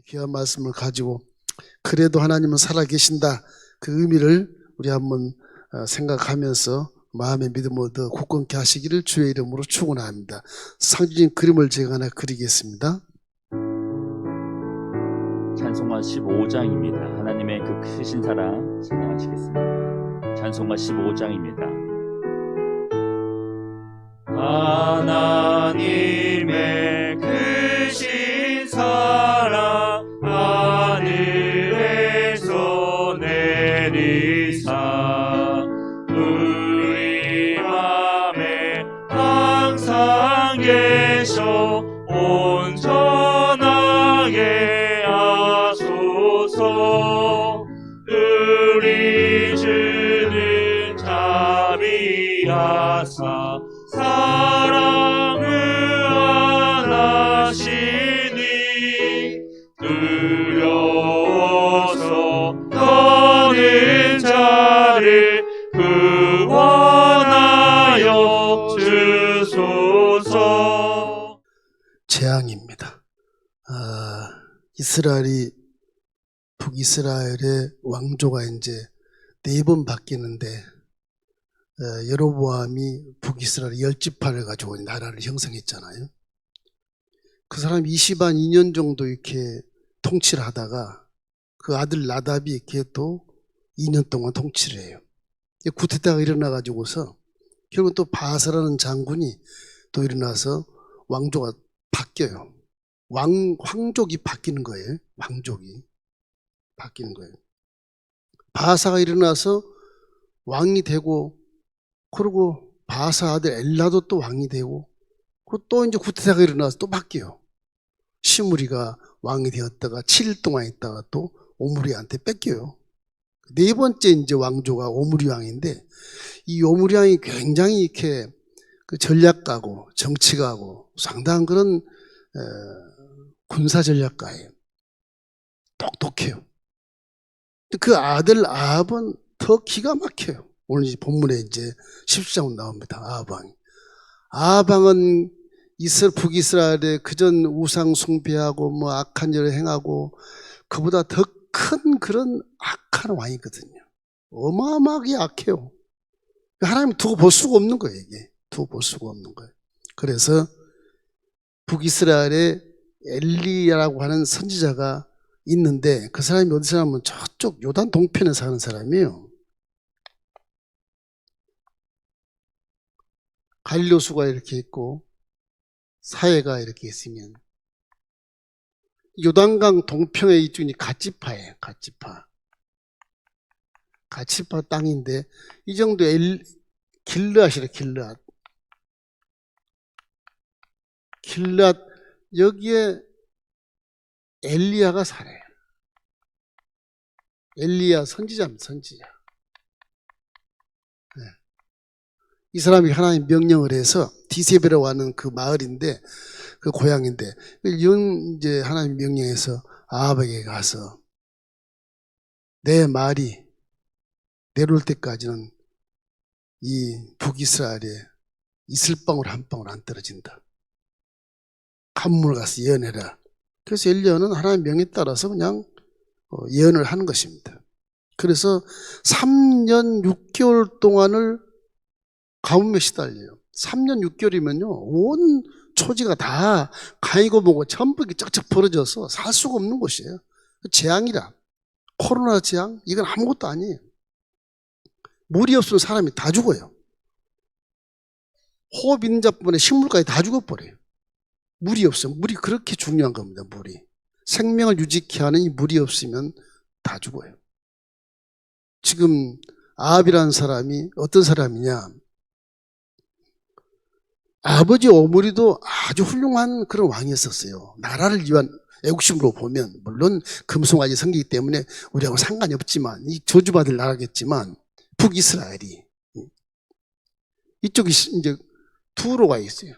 귀한 말씀을 가지고 그래도 하나님은 살아계신다, 그 의미를 우리 한번 생각하면서 마음의 믿음을 더 굳건케 하시기를 주의 이름으로 축원합니다. 상징 그림을 제가 하나 그리겠습니다. 찬송가 15장입니다. 하나님의 그 크신 사랑 찬양하시겠습니다. 찬송가 15장입니다. 하나님의 크신 사랑 하늘에서 내리사 우리 맘에 항상 계셔 온전하게 하소서. 우리 주는 자비하사 사랑을 안 하시니 두려워서 떠는 자를 구원하여 주소서. 재앙입니다. 이스라엘이 북이스라엘의 왕조가 이제 4번 바뀌는데 여로보암이 북이스라엘 10지파를 가지고 나라를 형성했잖아요. 그 사람 22년 정도 이렇게 통치를 하다가 그 아들 나답이 이렇게 또 2년 동안 통치를 해요. 구테타가 일어나가지고서 결국 또 바사라는 장군이 또 일어나서 왕조가 바뀌어요. 황족이 바뀌는 거예요. 왕족이 바뀌는 거예요. 바사가 일어나서 왕이 되고, 그리고 바사 아들 엘라도 또 왕이 되고, 또 이제 구테타가 일어나서 또 바뀌어요. 시므리가 왕이 되었다가 7일 동안 있다가 또 오므리한테 뺏겨요. 4번째 이제 왕조가 오므리 왕인데, 이 오므리 왕이 굉장히 이렇게 그 전략가고 정치가고 상당한 그런 군사 전략가예요. 똑똑해요. 그 아들 아합은 더 기가 막혀요. 오늘 본문에 이제 10장 나옵니다. 아합왕은 북이스라엘에 그전 우상 숭배하고 뭐 악한 일을 행하고 그보다 더 큰 그런 악한 왕이거든요. 어마어마하게 악해요. 하나님 두고 볼 수가 없는 거예요. 이게 두고 볼 수가 없는 거예요. 그래서 북이스라엘에 엘리야라고 하는 선지자가 있는데, 그 사람이 어디 사냐면 저쪽 요단 동편에 사는 사람이에요. 갈려수가 이렇게 있고 사해가 이렇게 있으면 요단강 동편의 이쪽이 갓지파예요. 갓지파 땅인데 이 정도 길르앗이래. 길르앗 여기에 엘리야가 살아요. 엘리야 선지자입니다. 선지자. 네. 이 사람이 하나님 명령을 해서 디세베라고 하는 그 마을인데, 그 고향인데, 이제 하나님 명령해서 아합에게 가서 내 말이 내려올 때까지는 이 북이스라엘에 이슬방울 한 방울 안 떨어진다. 간문을 가서 예언해라. 그래서 엘리야는 하나님 명에 따라서 그냥 예언을 하는 것입니다. 그래서 3년 6개월 동안을 가뭄에 시달려요. 3년 6개월이면요 온 초지가 다 가이고 뭐고 전부 쫙쫙 벌어져서 살 수가 없는 곳이에요. 재앙이라. 코로나 재앙? 이건 아무것도 아니에요. 물이 없으면 사람이 다 죽어요. 호흡 있는 자뿐만 아니라 식물까지 다 죽어버려요. 물이 없어요. 물이 그렇게 중요한 겁니다. 물이. 생명을 유지케 하는 이 물이 없으면 다 죽어요. 지금 아합이라는 사람이 어떤 사람이냐, 아버지 오므리도 아주 훌륭한 그런 왕이었었어요. 나라를 위한 애국심으로 보면, 물론 금송아지 성기이기 때문에 우리하고 상관이 없지만, 이 저주받을 나라겠지만, 북이스라엘이 이쪽이 이제 두로가 있어요.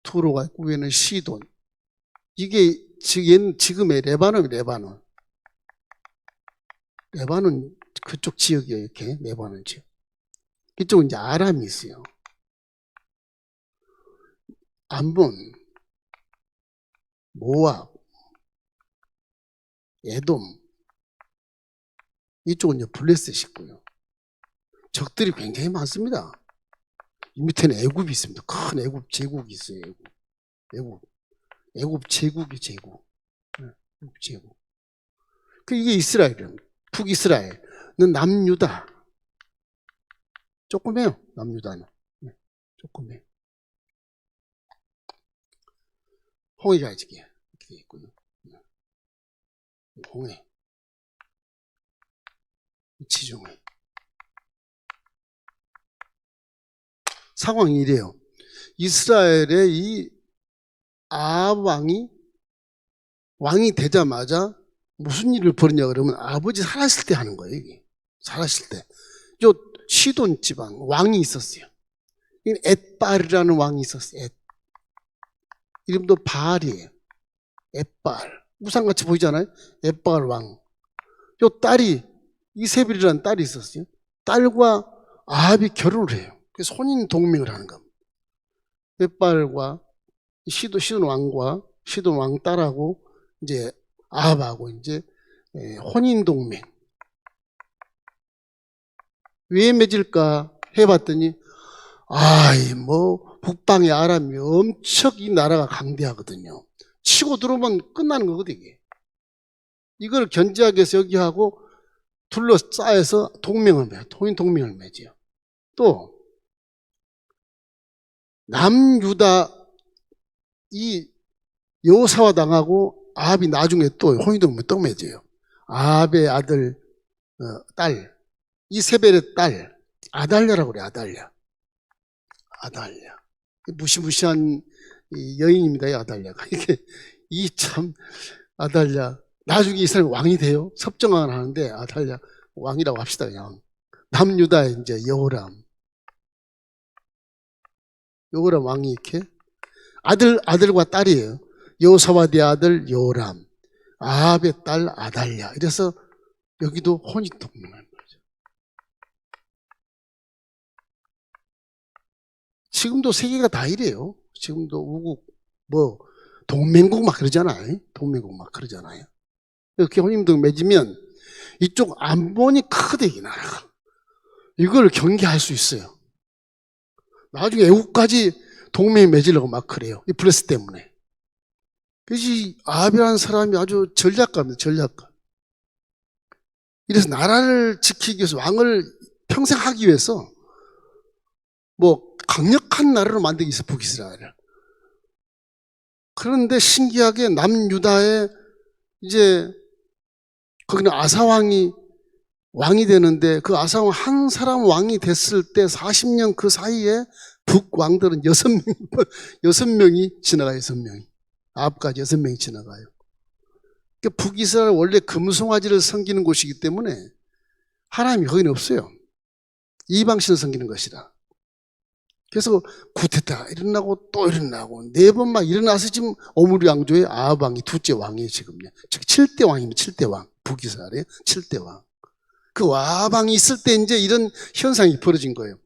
두로가 있고 위에는 시돈. 이게 지금의 레바논 그쪽 지역이에요. 이렇게 레바논 지역. 이쪽은 이제 아람이 있어요. 암몬, 모압, 에돔, 이쪽은 이제 블레셋이고요. 적들이 굉장히 많습니다. 이 밑에는 애굽이 있습니다. 큰 애굽 제국이 있어요. 애굽 제국이 제국. 애굽 제국. 이게 이스라엘은 북이스라엘은 남유다. 조금해요. 남유다는. 조금해요. 홍해가 이렇게 돼 있고요. 홍해, 지중해. 상황이 이래요. 이스라엘의 이 아합 왕이 되자마자 무슨 일을 벌였냐 그러면 아버지 살았을 때 하는 거예요. 이게. 살았을 때. 요 시돈 지방 왕이 있었어요. 엣발이라는 왕이 있었어요. 이름도 바알이에요. 엣발. 우상같이 보이잖아요. 엣발 왕. 요 딸이 이세벨이라는 딸이 있었어요. 딸과 아합이 결혼을 해요. 그래서 혼인 동맹을 하는 겁니다. 엣발과 시돈 왕 딸하고 이제 아합하고 이제 혼인 동맹. 왜 맺을까 해봤더니 북방의 아람이 엄청 이 나라가 강대하거든요. 치고 들어오면 끝나는 거거든요. 이게. 이걸 견제하기 위해서 여기 하고 둘러싸여서 동맹을 맺어요. 혼인 동맹을 맺어요. 또 남유다 이 여호사와 당하고 아합이 나중에 또 혼인 동맹을 또 맺어요. 아합의 아들 딸 이세벨의 딸 아달랴라고 그래. 아달랴. 무시무시한 여인입니다. 이 아달랴가. 이게 참 아달랴 나중에 이스라엘 왕이 돼요. 섭정왕을 하는데 아달랴 왕이라고 합시다. 그냥 남유다의 이제 여호람 왕이 이렇게 아들과 딸이에요. 여호사밧의 아들 여호람, 아합의 딸 아달랴. 이래서 여기도 혼인 동맹을 말이죠. 지금도 세계가 다 이래요. 지금도 우국 동맹국 막 그러잖아요. 이렇게 혼인 동맹 맺으면 이쪽 안보니 크대 이 나라가. 이걸 경계할 수 있어요. 나중에 애국까지 동맹 맺으려고 막 그래요. 이 블레셋 때문에. 그래서 아합이라는 사람이 아주 전략가입니다. 전략가. 이래서 나라를 지키기 위해서 왕을 평생 하기 위해서 강력한 나라로 만들기 위해서 북이스라엘을. 그런데 신기하게 남유다에 이제 거기는 아사왕이 왕이 되는데 그 아사왕 한 사람 왕이 됐을 때 40년 그 사이에 북왕들은 6명이 지나가요. 6명이. 아합까지 6명이 지나가요. 그러니까 북이스라엘 원래 금송아지를 섬기는 곳이기 때문에 하나님이 거기는 없어요. 이방신을 섬기는 것이라. 그래서 구테타 일어나고 또 일어나고 4번 막 일어나서 지금 오므리 왕조의 아합 왕이 둘째 왕이에요. 지금요. 즉 7대 왕입니다. 7대 왕. 북이스라엘의 7대 왕. 그 아합 왕이 있을 때 이제 이런 현상이 벌어진 거예요.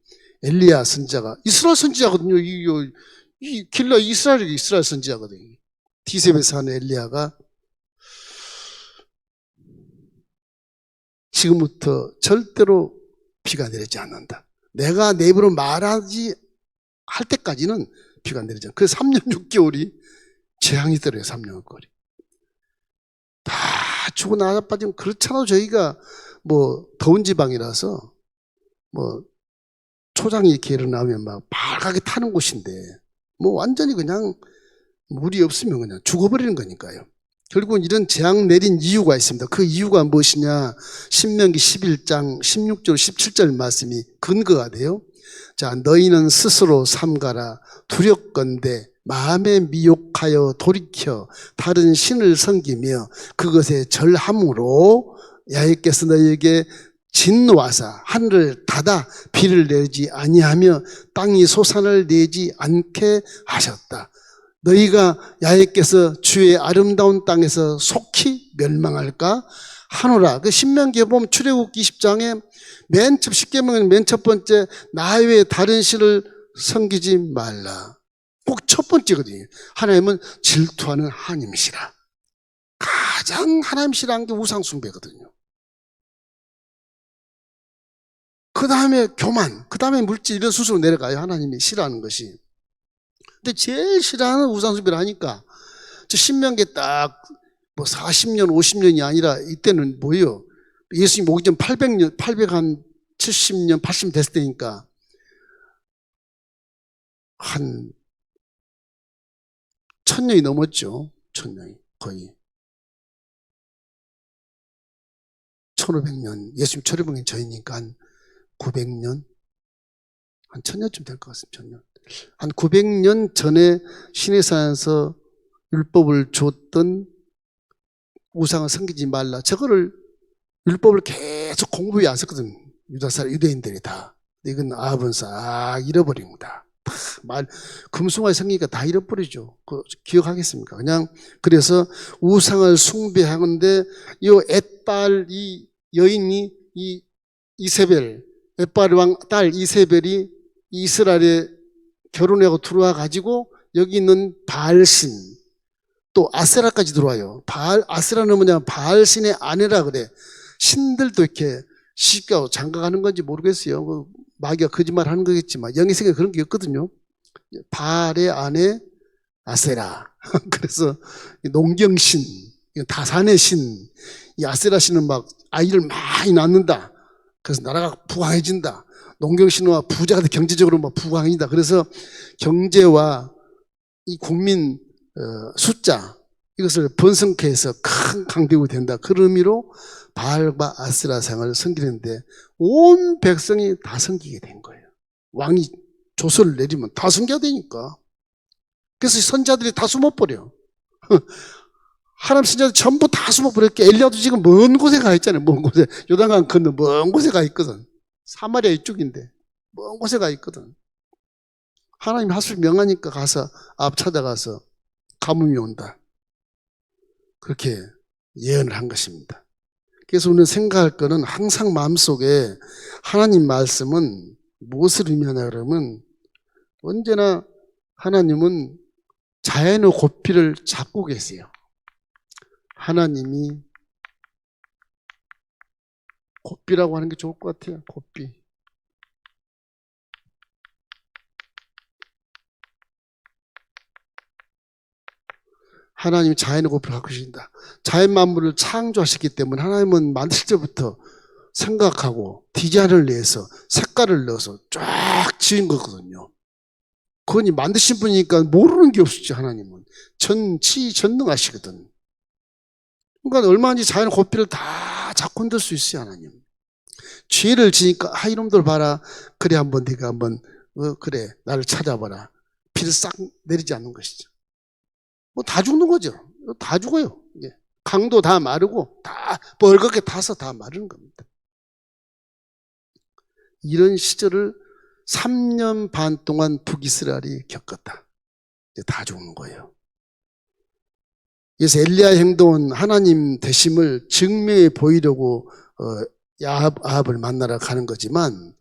엘리야 선지자가 이스라엘 선지자거든요. 이 길라 이스라엘 선지자거든요. 디셉에 사는 엘리야가 지금부터 절대로 비가 내리지 않는다. 내가 내 입으로 말하지 할 때까지는 비가 내리지 않는다. 그 3년 6개월이 재앙이 들어요. 3년 6개월이. 다 죽어 나빠지면 그렇잖아요. 저희가 더운 지방이라서 초장이 이렇게 일어나면 막 빨갛게 타는 곳인데 완전히 그냥 물이 없으면 그냥 죽어버리는 거니까요. 결국은 이런 재앙 내린 이유가 있습니다. 그 이유가 무엇이냐? 신명기 11장 16절 17절 말씀이 근거가 돼요. 자, 너희는 스스로 삼가라. 두렵건대 마음에 미혹하여 돌이켜 다른 신을 섬기며 그것에 절함으로 야훼께서 너희에게 진노하사 하늘을 닫아 비를 내지 아니하며 땅이 소산을 내지 않게 하셨다. 너희가 야훼께서 주의 아름다운 땅에서 속히 멸망할까 하노라. 그 신명기에 보면 출애굽기 20장에 맨 첫 10계명의 맨 첫 번째 나 외에 다른 신을 섬기지 말라. 꼭 첫 번째거든요. 하나님은 질투하는 하나님이시라. 가장 하나님 싫어하는 게 우상숭배거든요. 그 다음에 교만, 그 다음에 물질 이런 수순으로 내려가요. 하나님이 싫어하는 것이. 근데 제일 싫어하는 우상숭배를 하니까 저 신명기에 딱 뭐 40년, 50년이 아니라 이때는 뭐예요? 예수님 오기 전 800년, 870년, 80년 됐을 때니까 한 1000년이 넘었죠. 1000년이 거의. 1500년, 예수님 1500년 전이니까 한 900년, 한 1000년쯤 될 것 같습니다. 1000년. 한 900년 전에 시내산에서 율법을 줬던 우상을 섬기지 말라. 저거를 율법을 계속 공부해 왔었거든. 유대인들이 다. 이건 아합은 싹 잃어버린 거다. 금송아지 생기니까 다 잃어버리죠. 기억하겠습니까? 그냥 그래서 우상을 숭배하는데 이 엣발 이 여인이 이 이세벨 엣발 왕 딸 이세벨이 이스라엘에 결혼하고 들어와 가지고 여기 있는 바알신 또 아세라까지 들어와요. 아세라는 뭐냐? 바알신의 아내라 그래. 신들도 이렇게 시집가고 장가가는 건지 모르겠어요. 마귀가 거짓말 하는 거겠지만 영의 세계에 그런 게 있거든요. 바알의 아내 아세라. 그래서 농경신, 다산의 신, 이 아세라 신은 막 아이를 많이 낳는다. 그래서 나라가 부강해진다. 농경신은 부자가 경제적으로 막 부강해진다. 그래서 경제와 이 국민 숫자 이것을 번성케 해서 큰 강대국이 된다. 그런 의미로 바알과 아세라상을 섬기는데 온 백성이 다 섬기게 된 거예요. 왕이 조서를 내리면 다 섬겨야 되니까. 그래서 선자들이 다 숨어버려. 하나님 선자들 전부 다 숨어버렸게. 엘리야도 지금 먼 곳에 가 있잖아요. 먼 곳에. 요단강 건너 먼 곳에 가 있거든. 사마리아 이쪽인데 먼 곳에 가 있거든. 하나님 하술 명하니까 가서 앞 찾아가서 가뭄이 온다. 그렇게 예언을 한 것입니다. 그래서 우리는 생각할 거는 항상 마음속에 하나님 말씀은 무엇을 의미하냐 그러면 언제나 하나님은 자연의 고삐를 잡고 계세요. 하나님이 고삐라고 하는 게 좋을 것 같아요. 고삐. 하나님이 자연의 고삐를 갖고 계신다. 자연 만물을 창조하셨기 때문에 하나님은 만드실 때부터 생각하고 디자인을 내서 색깔을 넣어서 쫙 지은 거거든요. 그거니 만드신 분이니까 모르는 게 없었지. 하나님은 전지전능하시거든. 그러니까 얼마든지 자연의 고삐를 다 잡고 흔들 수 있어요. 하나님. 죄를 지니까 이놈들 봐라. 그래 한번 네가 한번 그래 나를 찾아봐라. 피를 싹 내리지 않는 것이죠. 뭐 다 죽는 거죠. 다 죽어요. 강도 다 마르고 다 벌겋게 타서 다 마르는 겁니다. 이런 시절을 3년 반 동안 북이스라엘이 겪었다. 이제 다 죽는 거예요. 그래서 엘리야의 행동은 하나님 되심을 증명해 보이려고 아합을 만나러 가는 거지만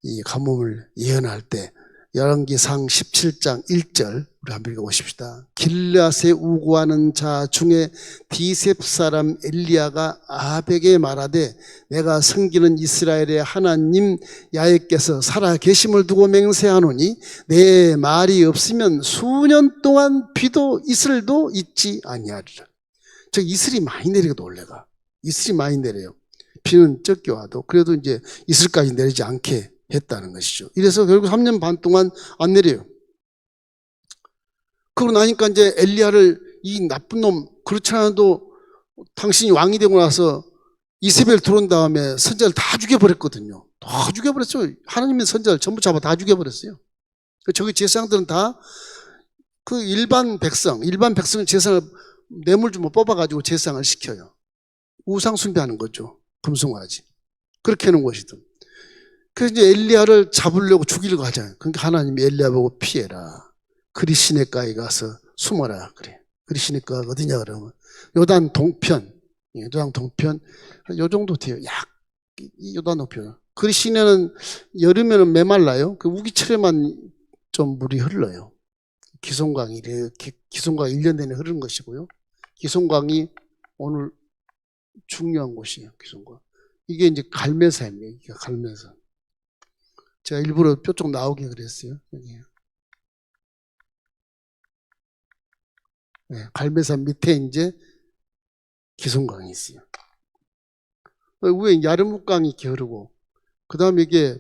이 가뭄을 예언할 때 열왕기상 17장 1절 우리 한번 읽어보십시다. 길앗에 우고하는 자 중에 디셉 사람 엘리야가 아합에게 말하되 내가 섬기는 이스라엘의 하나님 야훼께서 살아 계심을 두고 맹세하노니 내 말이 없으면 수년 동안 비도 이슬도 있지 아니하리라. 즉 이슬이 많이 내리고 놀래가 이슬이 많이 내려요. 비는 적게 와도 그래도 이제 이슬까지 내리지 않게 했다는 것이죠. 이래서 결국 3년 반 동안 안 내려요. 그러고 나니까 이제 엘리야를 이 나쁜 놈 그렇지 않아도 당신이 왕이 되고 나서 이세벨 들어온 다음에 선자를 다 죽여버렸거든요. 다 죽여버렸어요. 하나님의 선자를 전부 잡아 다 죽여버렸어요. 저기 제사장들은 다 그 일반 백성은 제사를 뇌물 좀 뽑아가지고 제사장을 시켜요. 우상 숭배하는 거죠. 금송아지. 그렇게 해놓은 것이든. 그래서 이제 엘리야를 잡으려고 죽이려고 하잖아요. 그러니까 하나님이 엘리야 보고 피해라. 그리 시내가에 가서 숨어라. 그래. 그리 시내가가 어디냐 그러면 요단 동편. 요 정도 돼요. 요단 동편. 그리 시내는 여름에는 메말라요. 그 우기철에만 좀 물이 흘러요. 기송강이 1년 내내 흐르는 것이고요. 기송강이 오늘 중요한 곳이에요. 기존과. 이게 이제 갈매사입니다. 이게 갈매사. 제가 일부러 뼈 쪽 나오게 그랬어요. 여기. 네, 갈매산 밑에 이제 기송강이 있어요. 위에 야르묵강이 이렇게 흐르고, 그 다음에 이게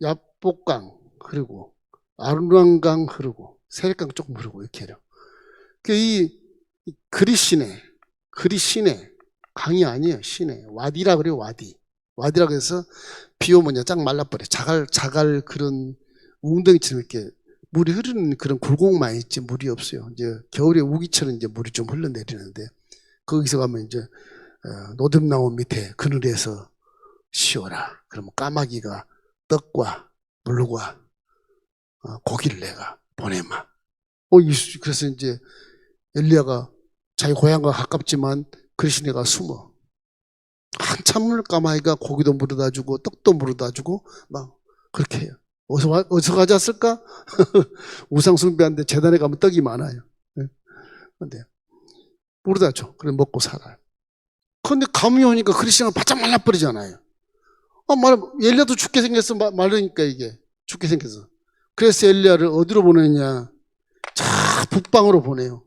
야복강 흐르고, 아르랑강 흐르고, 세례강 조금 흐르고, 이렇게 해요. 이 그리시네, 강이 아니에요. 시내. 와디라 그래요, 와디. 와디라 그래서 비 오면 쫙 말라버려. 자갈 그런 웅덩이처럼 이렇게 물이 흐르는 그런 굴곡만 있지 물이 없어요. 이제 겨울에 우기처럼 이제 물이 좀 흘러내리는데 거기서 가면 이제 노듭나무 밑에 그늘에서 쉬어라. 그러면 까마귀가 떡과 물과 고기를 내가 보내마. 그래서 이제 엘리야가 자기 고향과 가깝지만 그리시네가 숨어. 한참을 까마귀가 고기도 물어다 주고 떡도 물어다 주고 막 그렇게 해요. 어디서 가져왔을까? 우상숭배하는데 재단에 가면 떡이 많아요. 그런데 물어다 줘. 그래 먹고 살아요. 그런데 감이 오니까 그리스도가 바짝 말라버리잖아요. 엘리야도 죽게 생겼어. 말르니까 이게 죽게 생겼어. 그래서 엘리야를 어디로 보내냐? 자 북방으로 보내요.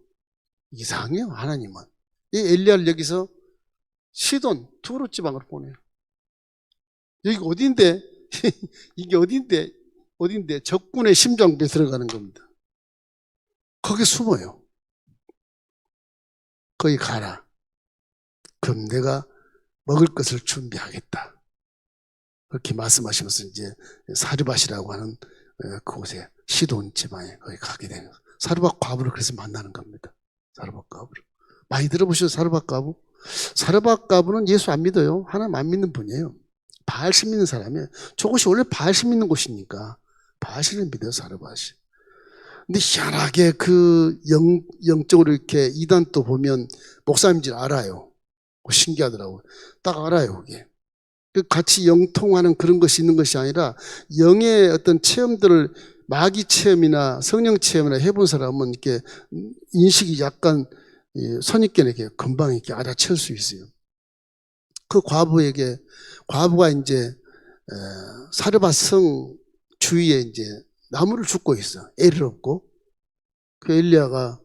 이상해요. 하나님은. 이 엘리야를 여기서 시돈 두로 지방으로 보내요. 여기 어딘데? 이게 어딘데 적군의 심장부에 들어가는 겁니다. 거기 숨어요. 거기 가라. 그럼 내가 먹을 것을 준비하겠다. 그렇게 말씀하시면서 이제 사르밧이라고 하는 그곳에 시돈 지방에 거기 가게 되는 거예요. 사르밧 과부를 그래서 만나는 겁니다. 사르밧 과부를. 많이 들어보셨어요? 사르밧 과부? 사르밧 과부는 예수 안 믿어요. 하나님 안 믿는 분이에요. 바알신 믿는 사람이에요. 저곳이 원래 바알신 믿는 곳이니까 바알신을 믿어요. 사르밧이. 근데 희한하게 그 영적으로 이렇게 이단도 보면 목사님인 줄 알아요. 신기하더라고요. 딱 알아요. 그게. 같이 영통하는 그런 것이 있는 것이 아니라 영의 어떤 체험들을 마귀 체험이나 성령 체험이나 해본 사람은 이렇게 인식이 약간 선입견에 이렇게 금방 이렇게 알아챌 수 있어요. 그 과부가 이제 사르밧 성 주위에 이제 나무를 줍고 있어. 애를 얻고. 그 엘리야가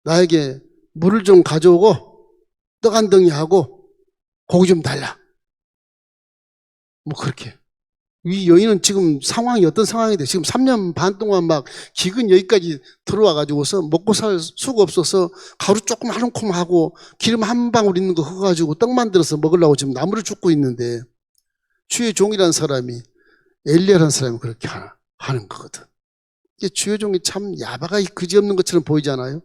나에게 물을 좀 가져오고 떡 한 덩이 하고 고기 좀 달라. 뭐 그렇게. 이 여인은 지금 상황이 어떤 상황이 돼? 지금 3년 반 동안 막 기근 여기까지 들어와 가지고서 먹고 살 수가 없어서 가루 조금 한 움큼 하고 기름 한 방울 있는 거 허가지고 떡 만들어서 먹으려고 지금 나무를 줍고 있는데 주의 종이라는 사람이 엘리야라는 사람이 그렇게 하는 거거든. 이게 주의 종이 참 야바가 그지없는 것처럼 보이잖아요.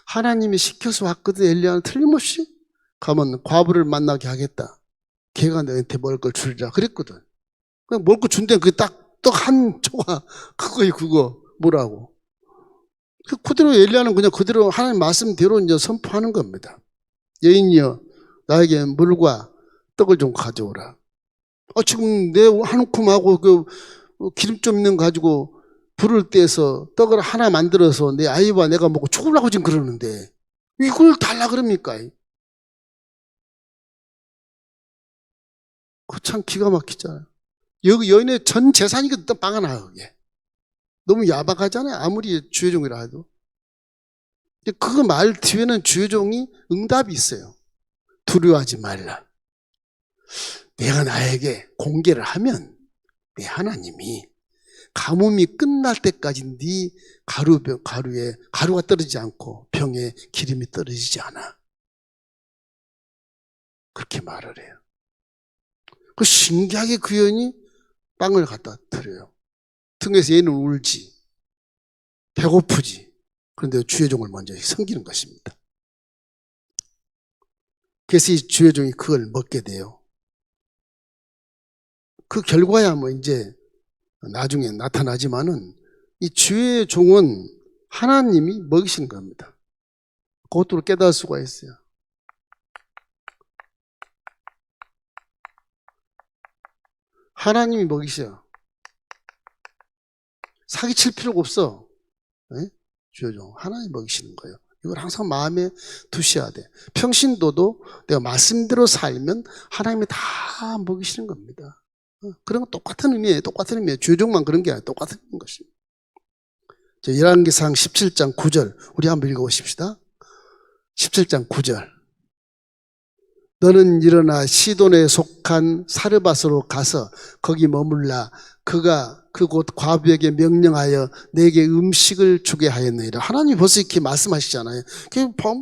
하나님이 시켜서 왔거든. 엘리야는 틀림없이 가면 과부를 만나게 하겠다. 걔가 너한테 먹을 걸 주리라 그랬거든. 그냥 먹을 거 준대. 그게 딱 떡 한 조각 그거 뭐라고. 그대로 엘리야는 그냥 그대로 하나님 말씀대로 이제 선포하는 겁니다. 여인이여 나에게 물과 떡을 좀 가져오라. 지금 내 한 움큼하고 그 기름 좀 있는 거 가지고 불을 떼서 떡을 하나 만들어서 내 아이와 내가 먹고 죽으려고 지금 그러는데 이걸 달라 그럽니까? 그 참 기가 막히잖아요. 여기 여인의 전 재산이거든. 빵 하나 그게. 너무 야박하잖아요. 아무리 주의 종이라 해도. 그 말 뒤에는 주의 종이 응답이 있어요. 두려워하지 말라. 내가 나에게 공개를 하면 내 하나님이 가뭄이 끝날 때까지 네 가루에 가루가 떨어지지 않고 병에 기름이 떨어지지 않아. 그렇게 말을 해요. 그 신기하게 그 여인이 빵을 갖다 드려요. 등에서 얘는 울지. 배고프지. 그런데 주의 종을 먼저 섬기는 것입니다. 그래서 이 주의 종이 그걸 먹게 돼요. 그 결과야 뭐 이제 나중에 나타나지만은 이 주의 종은 하나님이 먹이신 겁니다. 그것도 깨달을 수가 있어요. 하나님이 먹이셔요. 사기칠 필요가 없어. 네? 주의 종 하나님이 먹이시는 거예요. 이걸 항상 마음에 두셔야 돼. 평신도도 내가 말씀대로 살면 하나님이 다 먹이시는 겁니다. 그런 건 똑같은 의미예요. 똑같은 의미예요. 죄종만 그런 게 아니라 똑같은 것입니다. 열왕기상 17장 9절 우리 한번 읽어보십시다. 17장 9절 너는 일어나 시돈에 속한 사르밧으로 가서 거기 머물라. 그가 그곳 과부에게 명령하여 내게 음식을 주게 하였느니라. 하나님이 벌써 이렇게 말씀하시잖아요.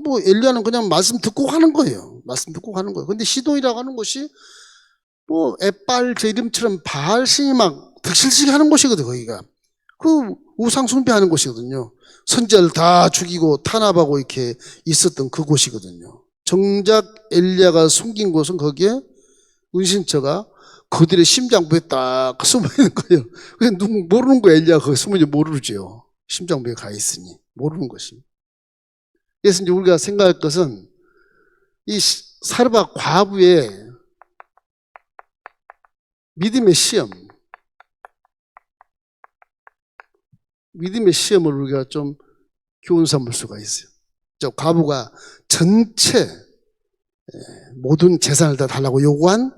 뭐 엘리야는 그냥 말씀 듣고 하는 거예요. 말씀 듣고 하는 거예요. 근데 시돈이라고 하는 곳이 뭐 에빨 제 이름처럼 바알신이 막 득실시게 하는 곳이거든요. 거기가 그 우상 숭배하는 곳이거든요. 선지자를 다 죽이고 탄압하고 이렇게 있었던 그 곳이거든요. 정작 엘리야가 숨긴 곳은 거기에 은신처가 그들의 심장부에 딱 숨어 있는 거예요. 그냥 누구 모르는 거예요. 엘리야가 거기 숨은지 모르죠. 심장부에 가 있으니 모르는 것입니다. 그래서 이제 우리가 생각할 것은 이 사르밧 과부의 믿음의 시험, 믿음의 시험을 우리가 좀 교훈 삼을 수가 있어요. 저 과부가 전체 모든 재산을 다 달라고 요구한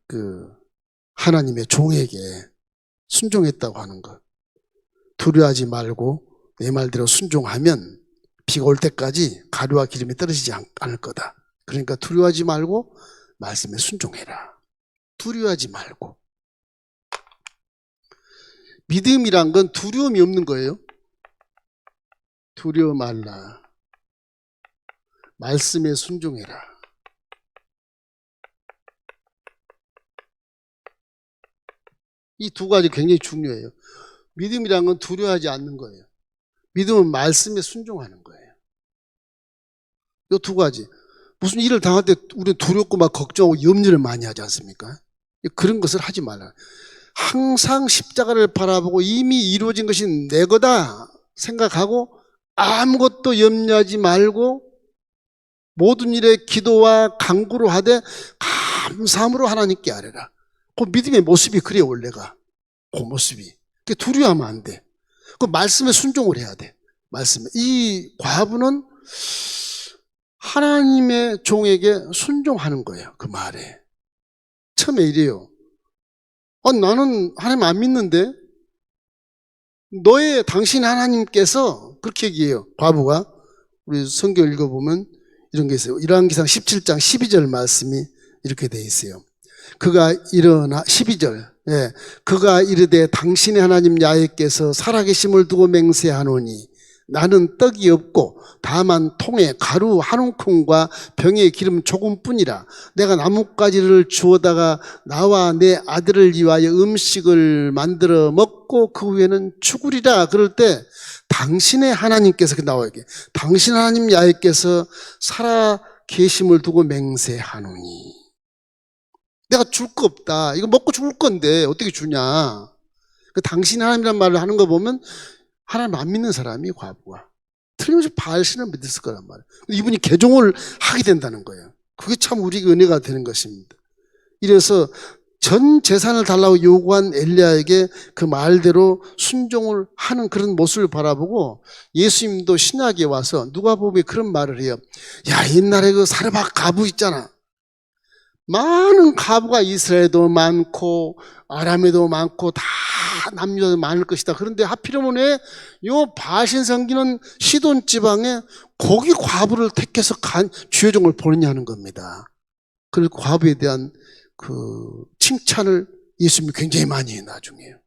그 하나님의 종에게 순종했다고 하는 것. 두려워하지 말고 내 말대로 순종하면 비가 올 때까지 가루와 기름이 떨어지지 않을 거다. 그러니까 두려워하지 말고 말씀에 순종해라. 두려워하지 말고. 믿음이란 건 두려움이 없는 거예요. 두려워 말라. 말씀에 순종해라. 이 두 가지 굉장히 중요해요. 믿음이란 건 두려워하지 않는 거예요. 믿음은 말씀에 순종하는 거예요. 이 두 가지. 무슨 일을 당할 때 우리는 두렵고 막 걱정하고 염려를 많이 하지 않습니까? 그런 것을 하지 말라. 항상 십자가를 바라보고 이미 이루어진 것이 내 거다 생각하고 아무것도 염려하지 말고 모든 일에 기도와 간구로 하되 감사함으로 하나님께 아뢰라. 그 믿음의 모습이 그래요. 원래가 그 모습이. 두려워하면 안 돼. 그 말씀에 순종을 해야 돼. 말씀에. 이 과부는 하나님의 종에게 순종하는 거예요. 그 말에. 처음에 이래요. 나는 하나님 안 믿는데 당신 하나님께서 그렇게 얘기해요. 과부가. 우리 성경 읽어보면 이런 게 있어요. 열왕기상 17장 12절 말씀이 이렇게 돼 있어요. 그가 일어나 12절 그가 이르되 당신의 하나님 야훼께서 살아계심을 두고 맹세하노니 나는 떡이 없고 다만 통에 가루 한 움큼과 병에 기름 조금뿐이라. 내가 나뭇가지를 주워다가 나와 내 아들을 위하여 음식을 만들어 먹고 그 후에는 죽으리라. 그럴 때 당신의 하나님께서 나와 이게 당신 하나님 야훼께서 살아계심을 두고 맹세하노니 내가 줄 거 없다. 이거 먹고 죽을 건데 어떻게 주냐. 당신 하나님이란 말을 하는 거 보면 하나님 안 믿는 사람이 과부가 틀림없이 바알신을 믿었을 거란 말이에요. 이분이 개종을 하게 된다는 거예요. 그게 참 우리에게 은혜가 되는 것입니다. 이래서 전 재산을 달라고 요구한 엘리야에게 그 말대로 순종을 하는 그런 모습을 바라보고 예수님도 신약에 와서 누가복음에 그런 말을 해요. 야, 옛날에 그 사르밧 과부 있잖아. 많은 과부가 이스라엘에도 많고 아람에도 많고 다 남녀도 많을 것이다. 그런데 하필이면 요 바신 섬기는 시돈 지방에 거기 과부를 택해서 주여종을 보내냐는 겁니다. 그리고 과부에 대한 그 칭찬을 예수님이 굉장히 많이 해요. 나중에요.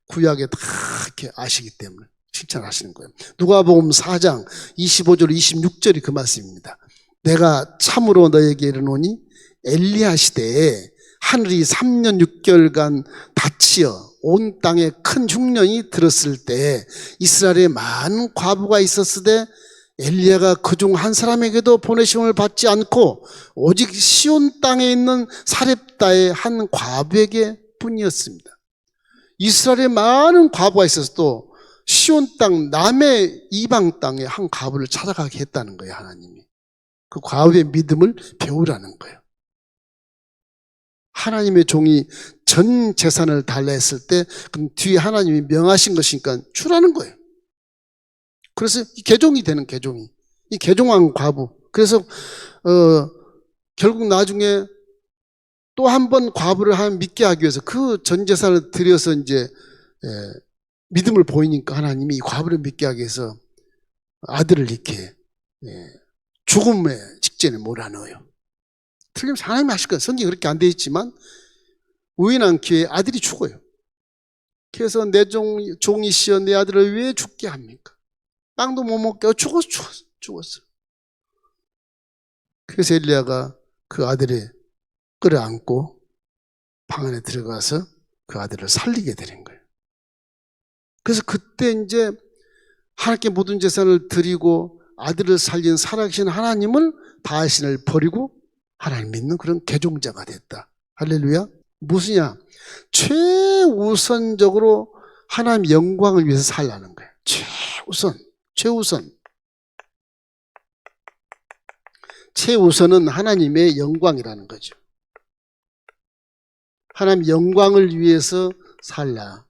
구약에 다 이렇게 아시기 때문에 칭찬하시는 거예요. 누가복음 4장 25절 26절이 그 말씀입니다. 내가 참으로 너에게 이르노니 엘리야 시대에 하늘이 3년 6개월간 닫히어 온 땅에 큰 흉년이 들었을 때 이스라엘에 많은 과부가 있었으되 엘리야가 그중 한 사람에게도 보내심을 받지 않고 오직 시온 땅에 있는 사렙다의 한 과부에게 뿐이었습니다. 이스라엘에 많은 과부가 있었어도 시온 땅 남의 이방 땅에 한 과부를 찾아가게 했다는 거예요. 하나님이. 그 과부의 믿음을 배우라는 거예요. 하나님의 종이 전 재산을 달라 했을 때 그럼 뒤에 하나님이 명하신 것이니까 주라는 거예요. 그래서 이 개종이 되는 개종이. 이 개종한 과부. 그래서 결국 나중에 또 한 번 과부를 믿게 하기 위해서 그 전 재산을 들여서 이제 믿음을 보이니까 하나님이 이 과부를 믿게 하기 위해서 아들을 이렇게 죽음의 직전에 몰아넣어요. 틀림없이 하나님이 하실 거예요. 성경이 그렇게 안 돼 있지만 우연한 기회에 아들이 죽어요. 그래서 내 종이시여 내 아들을 왜 죽게 합니까? 빵도 못 먹게 죽었어. 그래서 엘리야가 그 아들을 끌어안고 방 안에 들어가서 그 아들을 살리게 되는 거예요. 그래서 그때 이제 하나님께 모든 재산을 드리고 아들을 살린 살아계신 하나님을 바알신을 버리고 하나님 믿는 그런 개종자가 됐다. 할렐루야. 무엇이냐? 최우선적으로 하나님 영광을 위해서 살라는 거예요. 최우선은 하나님의 영광이라는 거죠. 하나님 영광을 위해서 살라.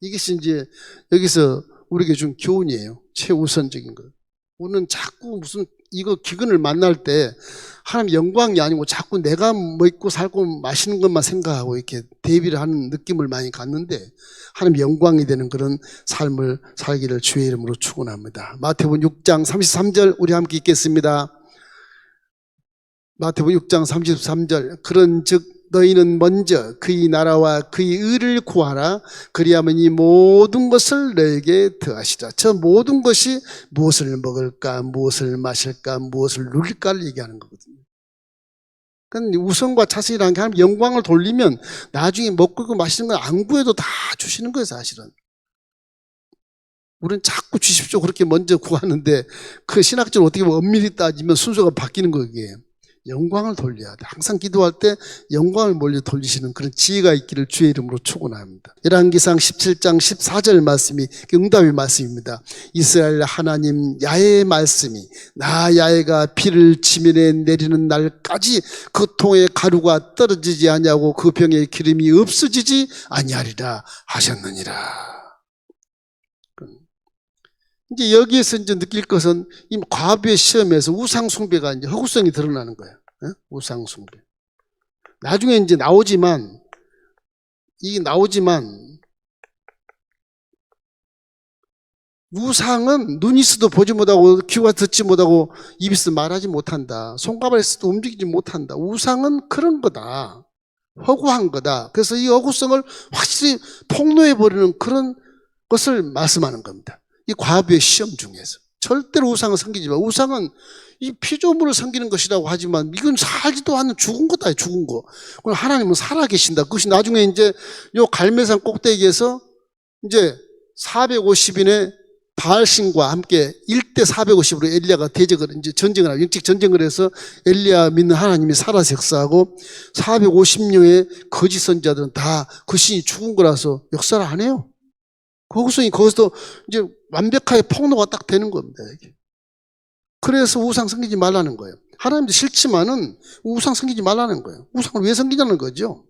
이것이 이제 여기서 우리에게 준 교훈이에요. 최우선적인 것. 우리는 자꾸 무슨 이거 기근을 만날 때 하나님 영광이 아니고 자꾸 내가 먹고 살고 마시는 것만 생각하고 이렇게 대비를 하는 느낌을 많이 갖는데 하나님 영광이 되는 그런 삶을 살기를 주의 이름으로 축원합니다. 마태복음 6장 33절 우리 함께 읽겠습니다. 마태복음 6장 33절 그런즉 너희는 먼저 그의 나라와 그의 의를 구하라. 그리하면 이 모든 것을 너에게 더하시라. 저 모든 것이 무엇을 먹을까, 무엇을 마실까, 무엇을 누릴까를 얘기하는 거거든요. 그러니까 우선과 차선이라는 게 하나님 영광을 돌리면 나중에 먹고 마시는 건 안 구해도 다 주시는 거예요, 사실은. 우리는 자꾸 주십시오 그렇게 먼저 구하는데 그 신학적으로 어떻게 보면 엄밀히 따지면 순서가 바뀌는 거예요. 영광을 돌려야 돼. 항상 기도할 때 영광을 몰려 돌리시는 그런 지혜가 있기를 주의 이름으로 축원합니다. 열왕기상 17장 14절 말씀이 응답의 말씀입니다. 이스라엘 하나님 야훼의 말씀이 나 야훼가 비를 지면에 내리는 날까지 그 통에 가루가 떨어지지 아니하고 그 병에 기름이 없어지지 아니하리라 하셨느니라. 이제 여기에서 이제 느낄 것은 이 과부의 시험에서 우상숭배가 이제 허구성이 드러나는 거예요. 우상숭배. 나중에 이제 나오지만 우상은 눈이 있어도 보지 못하고 귀가 듣지 못하고 입이 있어도 말하지 못한다. 손가락이 있어도 움직이지 못한다. 우상은 그런 거다. 허구한 거다. 그래서 이 허구성을 확실히 폭로해버리는 그런 것을 말씀하는 겁니다. 이 과부의 시험 중에서 절대로 우상은 섬기지 마. 우상은 이 피조물을 섬기는 것이라고 하지만 이건 살지도 않는 죽은 거다. 죽은 거. 그럼 하나님은 살아계신다. 그것이 나중에 이제 요 갈매산 꼭대기에서 이제 450인의 바알신과 함께 1대 450으로 엘리야가 대적을 이제 전쟁을 하고 영적 전쟁을 해서 엘리야 믿는 하나님이 살아서 역사하고 450명의 거짓 선지자들은 다 그 신이 죽은 거라서 역사를 안 해요. 거기서 이제 완벽하게 폭로가 딱 되는 겁니다. 이게. 그래서 우상 섬기지 말라는 거예요. 하나님도 싫지만은 우상 섬기지 말라는 거예요. 우상을 왜 섬기냐는 거죠.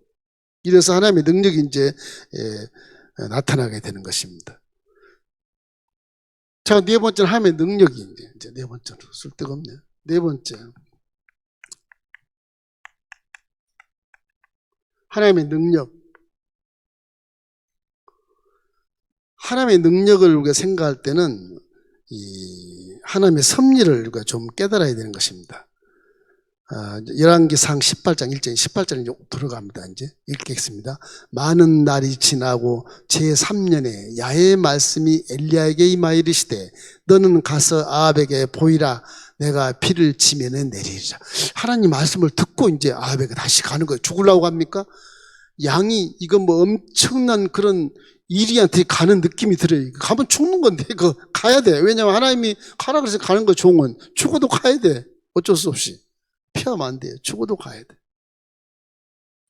이래서 하나님의 능력이 이제 나타나게 되는 것입니다. 자, 네 번째는 하나님의 능력이 이제 네 번째로 쓸데가 없네요. 네 번째. 하나님의 능력. 하나님의 능력을 우리가 생각할 때는 이 하나님의 섭리를 우리가 좀 깨달아야 되는 것입니다. 열왕기상 18장 1절 18절에 이제 들어갑니다. 이제 읽겠습니다. 많은 날이 지나고 제3년에 야훼의 말씀이 엘리야에게 임하여 이르시되 너는 가서 아합에게 보이라. 내가 비를 지면에 내리리라. 하나님 말씀을 듣고 이제 아합에게 다시 가는 거예요. 죽으려고 합니까? 양이 이거 뭐 엄청난 그런 이리한테 가는 느낌이 들어요. 가면 죽는 건데, 그거 가야 돼. 왜냐면 하나님이 가라 그래서 가는 거 종은. 죽어도 가야 돼. 어쩔 수 없이. 피하면 안 돼요. 죽어도 가야 돼.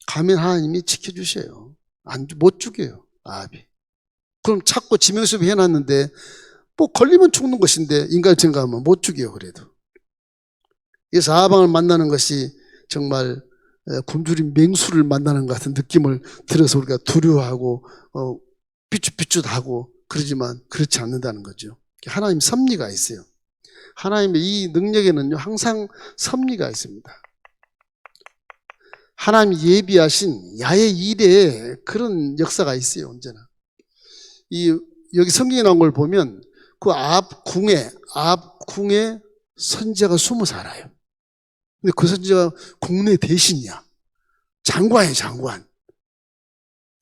가면 하나님이 지켜주셔요. 못 죽여요. 아합이. 그럼 자꾸 지명수비 해놨는데, 뭐 걸리면 죽는 것인데, 인간을 증가하면 못 죽여요, 그래도. 그래서 아합을 만나는 것이 정말 굶주린 맹수를 만나는 것 같은 느낌을 들어서 우리가 두려워하고, 삐죽삐죽하고 그러지만 그렇지 않는다는 거죠. 하나님 섭리가 있어요. 하나님의 이 능력에는요, 항상 섭리가 있습니다. 하나님이 예비하신 야의 일에 그런 역사가 있어요, 언제나. 여기 성경에 나온 걸 보면 그 앞 궁에 선지자가 숨어 살아요. 근데 그 선지자가 국내 대신이야. 장관이에요, 장관.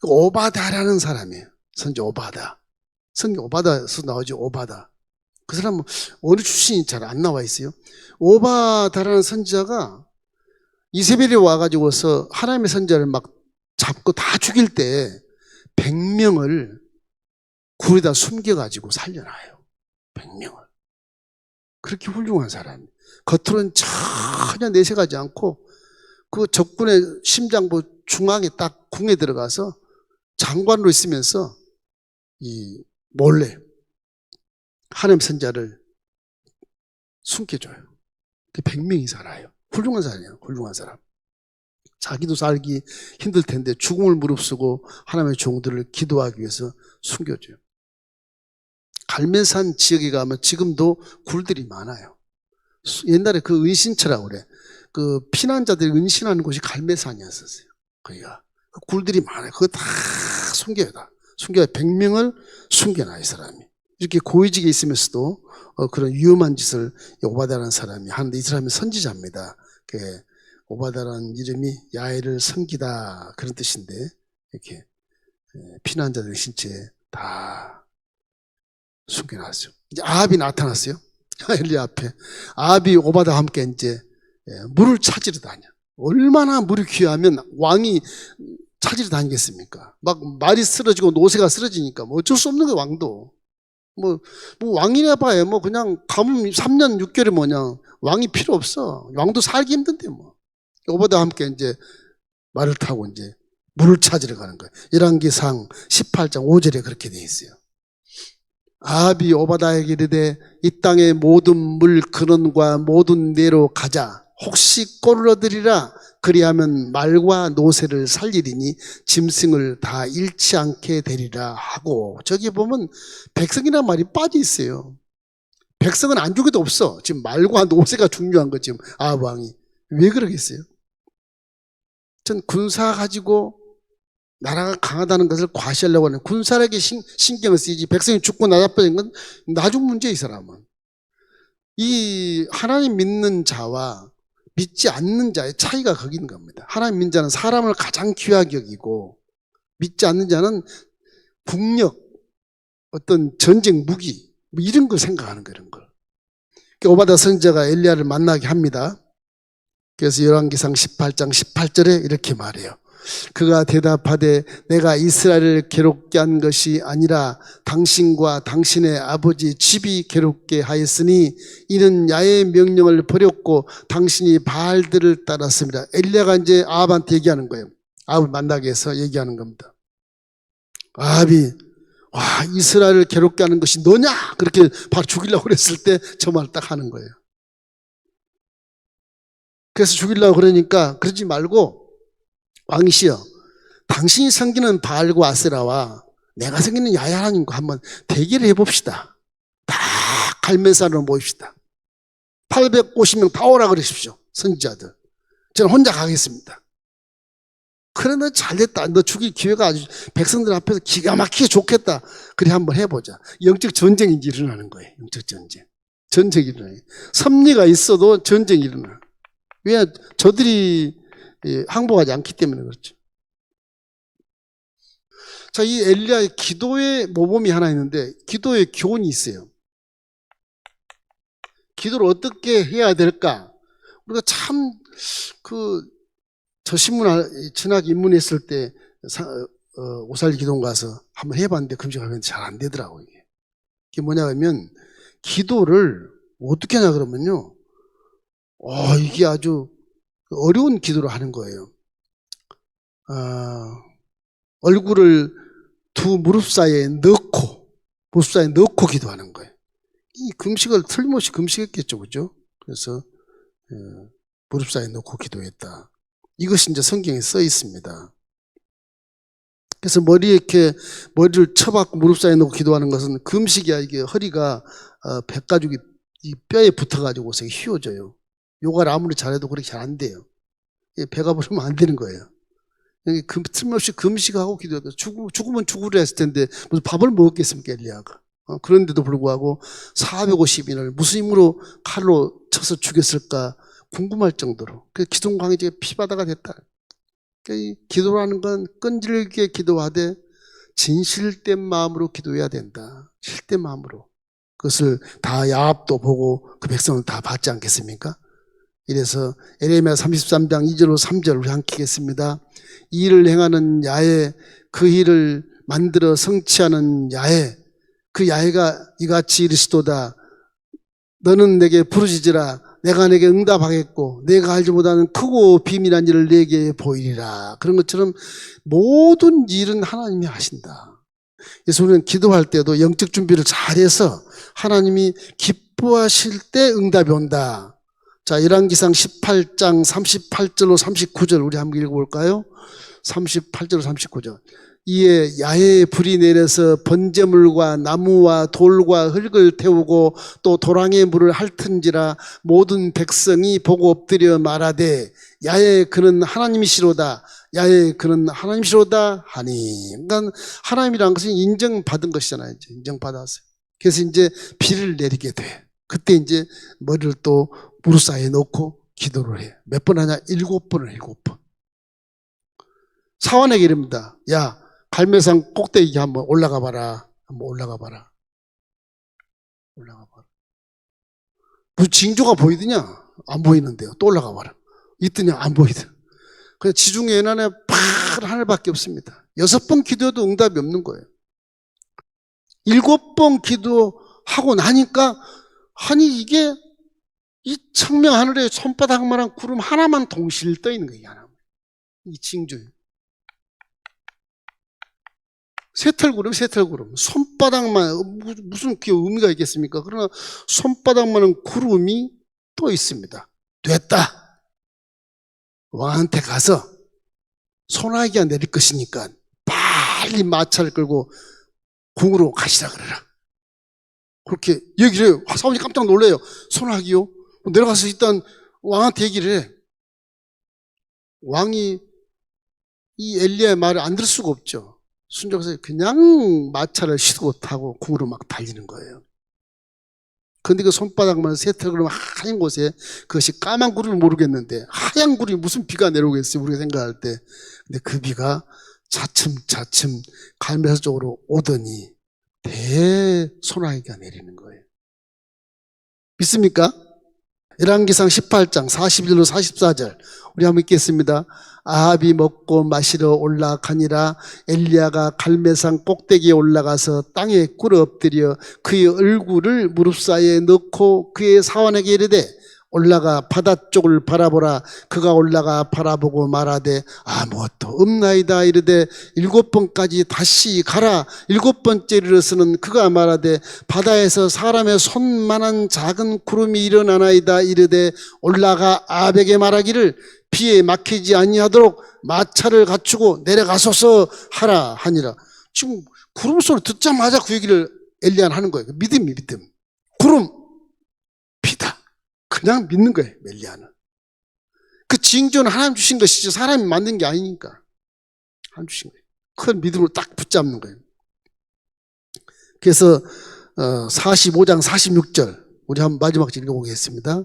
오바다라는 사람이에요. 선지 오바다. 성경 오바다에서 나오죠, 오바다. 그 사람은 어느 출신이 잘 안 나와 있어요. 오바다라는 선지자가 이세벨이 와가지고서 하나님의 선지자를 막 잡고 다 죽일 때 100명을 굴에다 숨겨가지고 살려놔요. 100명을. 그렇게 훌륭한 사람이에요. 겉으로는 전혀 내색하지 않고 그 적군의 심장부 중앙에 딱 궁에 들어가서 장관으로 있으면서 몰래 하나님 선자를 숨겨줘요. 100명이 살아요. 훌륭한 사람이에요. 훌륭한 사람. 자기도 살기 힘들 텐데 죽음을 무릅쓰고 하나님의 종들을 기도하기 위해서 숨겨줘요. 갈멜산 지역에 가면 지금도 굴들이 많아요. 옛날에 그 은신처라고 그래. 그 피난자들이 은신하는 곳이 갈멜산이었었어요. 거기가. 그 굴들이 많아요. 그거 다 숨겨요. 다. 숨겨요. 100명을 숨겨놔요, 이 사람이. 이렇게 고위직에 있으면서도 그런 위험한 짓을 오바다라는 사람이 하는데 이 사람이 선지자입니다. 오바다라는 이름이 야훼를 섬기다 그런 뜻인데 이렇게 피난자들 신체에 다 숨겨놨어요. 이제 아합이 나타났어요. 엘리야 앞에. 아합이 오바다와 함께 이제 물을 찾으러 다녀. 얼마나 물이 귀하면 왕이 찾으러 다니겠습니까? 막 말이 쓰러지고 노새가 쓰러지니까 뭐 어쩔 수 없는 거예요, 왕도. 뭐 왕이나 봐야 뭐 그냥 가뭄 3년 6개월이 뭐냐. 왕이 필요 없어. 왕도 살기 힘든데 뭐. 오바다와 함께 이제 말을 타고 이제 물을 찾으러 가는 거예요. 열왕기상 18장 5절에 그렇게 돼 있어요. 아합이 오바다에게 이르되 이 땅의 모든 물 근원과 모든 내로 가자. 혹시 꼴을 얻으리라. 그리하면 말과 노새를 살리리니 짐승을 다 잃지 않게 되리라 하고, 저기 보면 백성이라는 말이 빠져 있어요. 백성은 안 죽어도 없어. 지금 말과 노새가 중요한 거 지금 아합 왕이. 왜 그러겠어요? 전 군사 가지고 나라가 강하다는 것을 과시하려고 하는 군사력에 신경을 쓰이지 백성이 죽고 나자빠진 건 나중 문제. 이 사람은 이 하나님 믿는 자와 믿지 않는 자의 차이가 거기 있는 겁니다. 하나님 믿는 자는 사람을 가장 귀하게 여기고 믿지 않는 자는 국력, 어떤 전쟁 무기 뭐 이런 걸 생각하는 거예요. 이런 걸. 오바다 선지자가 엘리야를 만나게 합니다. 그래서 열왕기상 18장 18절에 이렇게 말해요. 그가 대답하되 내가 이스라엘을 괴롭게 한 것이 아니라 당신과 당신의 아버지 집이 괴롭게 하였으니 이는 야의 명령을 버렸고 당신이 바알들을 따랐습니다. 엘리야가 이제 아합한테 얘기하는 거예요. 아합을 만나게 해서 얘기하는 겁니다. 아합이 와, 이스라엘을 괴롭게 하는 것이 너냐? 그렇게 바로 죽이려고 그랬을 때 저 말을 딱 하는 거예요. 그래서 죽이려고 그러니까 그러지 말고 왕이시여, 당신이 섬기는 바알과 아세라와 내가 섬기는 야훼 하나님과 한번 대결을 해봅시다. 다 갈멜산으로 모입시다. 850명 다 오라 그러십시오. 선지자들. 저는 혼자 가겠습니다. 그래, 너 잘됐다. 너 죽일 기회가 아주 백성들 앞에서 기가 막히게 좋겠다. 그래, 한번 해보자. 영적 전쟁이 일어나는 거예요. 영적 전쟁. 전쟁이 일어나요. 섭리가 있어도 전쟁이 일어나요. 왜? 저들이 항복하지 않기 때문에 그렇죠. 자, 이 엘리야의 기도의 모범이 하나 있는데 기도의 교훈이 있어요. 기도를 어떻게 해야 될까? 우리가 참 저 신문 전학 입문했을 때 오살리 기도원 가서 한번 해봤는데 금식하면 잘 안 되더라고요. 이게 뭐냐면 기도를 어떻게 하냐 그러면요. 이게 아주 어려운 기도를 하는 거예요. 얼굴을 두 무릎 사이에 넣고 기도하는 거예요. 이 금식을 틀림없이 금식했겠죠, 그죠? 그래서 무릎 사이에 넣고 기도했다. 이것이 이제 성경에 써 있습니다. 그래서 머리를 쳐박고 무릎 사이에 놓고 기도하는 것은 금식이야. 이게 허리가 백가죽이 이 뼈에 붙어가지고 휘어져요. 요가를 아무리 잘해도 그렇게 잘 안 돼요. 배가 부르면 안 되는 거예요. 틀림없이 금식하고 기도해도 죽으면 죽으려 했을 텐데 무슨 밥을 먹었겠습니까, 엘리야가. 그런데도 불구하고 450인을 무슨 힘으로 칼로 쳐서 죽였을까 궁금할 정도로 기둥 강해지게 피바다가 됐다. 기도라는 건 끈질기게 기도하되 진실된 마음으로 기도해야 된다. 실된 마음으로. 그것을 다 야합도 보고 그 백성은 다 봤지 않겠습니까? 이래서 에레미야 33장 2절로 3절 우리 함께 읽겠습니다. 이 일을 행하는 야훼, 그 일을 만들어 성취하는 야훼, 그 야훼가 이같이 이르시도다. 너는 내게 부르짖으라. 내가 내게 응답하겠고 내가 알지 못하는 크고 비밀한 일을 내게 보이리라. 그런 것처럼 모든 일은 하나님이 하신다. 그래서 우리는 기도할 때도 영적 준비를 잘해서 하나님이 기뻐하실 때 응답이 온다. 자, 열왕기상 18장 38절로 39절 우리 한번 읽어볼까요? 38절로 39절. 이에 야훼의 불이 내려서 번제물과 나무와 돌과 흙을 태우고 또 도랑의 물을 핥은지라 모든 백성이 보고 엎드려 말하되 야훼 그는 하나님이시로다. 야훼 그는 하나님이시로다 하니. 그러니까 하나님이란 것은 인정받은 것이잖아요. 이제 인정받았어요. 그래서 이제 비를 내리게 돼. 그때 이제 머리를 또 무릎 사이에 놓고 기도를 해. 몇 번 하냐? 7번을 7번. 사환에게 이릅니다. 야, 갈매산 꼭대기 한번 올라가 봐라. 한번 올라가 봐라. 올라가 봐라. 무슨 징조가 보이더냐? 안 보이는데요. 또 올라가 봐라. 있더냐? 안 보이더라. 그래서 지중해 연안에 파란 하늘밖에 없습니다. 6번 기도해도 응답이 없는 거예요. 7번 기도하고 나니까 아니 이게 이 청명 하늘에 손바닥만한 구름 하나만 동시에 떠 있는 거예요. 하나만. 이 징조예요. 새털구름. 손바닥만, 무슨 그 의미가 있겠습니까? 그러나 손바닥만한 구름이 또 있습니다. 됐다. 왕한테 가서 소나기가 내릴 것이니까 빨리 마차를 끌고 궁으로 가시라 그래라. 그렇게 얘기를 해요. 사원이 깜짝 놀래요. 소나기요? 내려가서 일단 왕한테 얘기를 해. 왕이 이 엘리야의 말을 안 들을 수가 없죠. 순종해서 그냥 마차를 시도 타고 궁으로 막 달리는 거예요. 그런데 그 손바닥만 새털구름 하얀 곳에 그것이 까만 구름을 모르겠는데 하얀 구름이 무슨 비가 내려오겠어요, 우리가 생각할 때. 근데 그 비가 차츰 갈멜산 쪽으로 오더니 대소나기가 내리는 거예요. 믿습니까? 열왕기상 18장 41절로 44절 우리 한번 읽겠습니다. 아합이 먹고 마시러 올라가니라. 엘리야가 갈멜산 꼭대기에 올라가서 땅에 꿇어 엎드려 그의 얼굴을 무릎 사이에 넣고 그의 사환에게 이르되 올라가 바다 쪽을 바라보라. 그가 올라가 바라보고 말하되 아무것도 없나이다. 이르되 7번까지 다시 가라. 7번째 이르러서는 그가 말하되 바다에서 사람의 손만한 작은 구름이 일어나나이다. 이르되 올라가 아합에게 말하기를 비에 막히지 아니하도록 마차를 갖추고 내려가소서 하라 하니라. 지금 구름 소리 듣자마자 그 얘기를 엘리야는 하는 거예요. 믿음. 구름, 비다. 그냥 믿는 거예요, 엘리야는. 그 징조는 하나님 주신 것이지 사람이 만든 게 아니니까. 하나님 주신 거예요. 큰 믿음으로 딱 붙잡는 거예요. 그래서 45장 46절 우리 한번 마지막 절 읽어보겠습니다.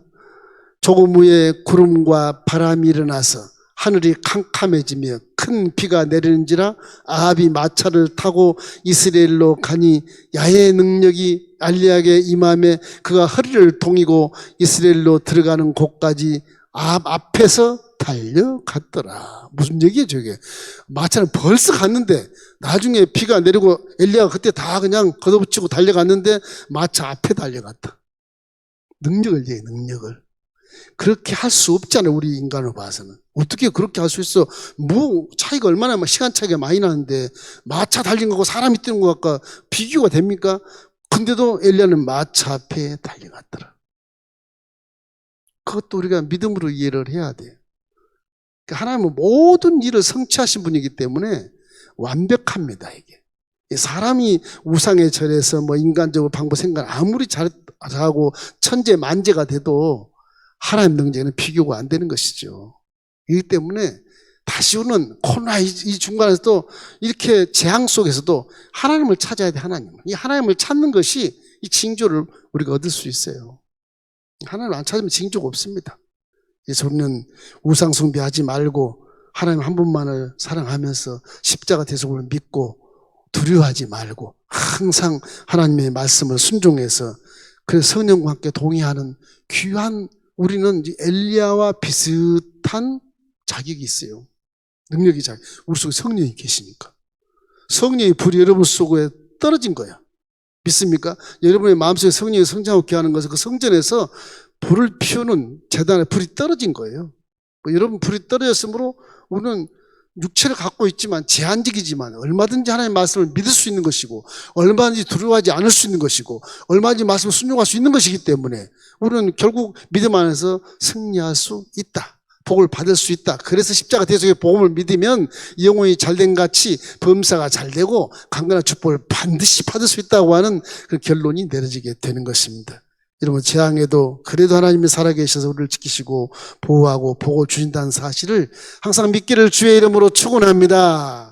조금 후에 구름과 바람이 일어나서 하늘이 캄캄해지며 큰 비가 내리는지라 아합이 마차를 타고 이스라엘로 가니 야훼의 능력이 엘리야에게 임함에 그가 허리를 동이고 이스라엘로 들어가는 곳까지 아합 앞에서 달려갔더라. 무슨 얘기예요 저게? 마차는 벌써 갔는데 나중에 비가 내리고 엘리야가 그때 다 그냥 걷어붙이고 달려갔는데 마차 앞에 달려갔다. 능력을 얘기해, 능력을. 그렇게 할 수 없잖아요, 우리 인간으로 봐서는. 어떻게 그렇게 할 수 있어? 뭐 차이가 얼마나 시간 차이가 많이 나는데 마차 달린 거고 사람이 뛰는 것과 비교가 됩니까? 근데도 엘리야는 마차 앞에 달려갔더라. 그것도 우리가 믿음으로 이해를 해야 돼요. 하나님은 모든 일을 성취하신 분이기 때문에 완벽합니다, 이게. 사람이 우상에 절해서 뭐 인간적으로 방법 생각 아무리 잘하고 천재 만재가 돼도 하나님 능력에는 비교가 안 되는 것이죠. 이기 때문에 다시 오는 코로나 이 중간에서도 이렇게 재앙 속에서도 하나님을 찾아야 돼, 하나님. 이 하나님을 찾는 것이 이 징조를 우리가 얻을 수 있어요. 하나님을 안 찾으면 징조가 없습니다. 그래서 우리는 우상 숭배하지 말고 하나님 한 분만을 사랑하면서 십자가 대속을 믿고 두려워하지 말고 항상 하나님의 말씀을 순종해서 그래서 성령과 함께 동의하는 귀한 우리는 엘리야와 비슷한 자격이 있어요. 능력이 자격. 우리 속에 성령이 계시니까. 성령의 불이 여러분 속에 떨어진 거야. 믿습니까? 여러분의 마음속에 성령이 성장하게 하는 것은 그 성전에서 불을 피우는 제단에 불이 떨어진 거예요. 여러분 불이 떨어졌으므로 우리는 육체를 갖고 있지만 제한적이지만 얼마든지 하나님의 말씀을 믿을 수 있는 것이고 얼마든지 두려워하지 않을 수 있는 것이고 얼마든지 말씀을 순종할 수 있는 것이기 때문에 우리는 결국 믿음 안에서 승리할 수 있다. 복을 받을 수 있다. 그래서 십자가 대속의 복음을 믿으면 영혼이 잘된 같이 범사가 잘되고 강건한 축복을 반드시 받을 수 있다고 하는 그 결론이 내려지게 되는 것입니다. 여러분 재앙에도 그래도 하나님이 살아계셔서 우리를 지키시고 보호하고 복을 주신다는 사실을 항상 믿기를 주의 이름으로 축원합니다.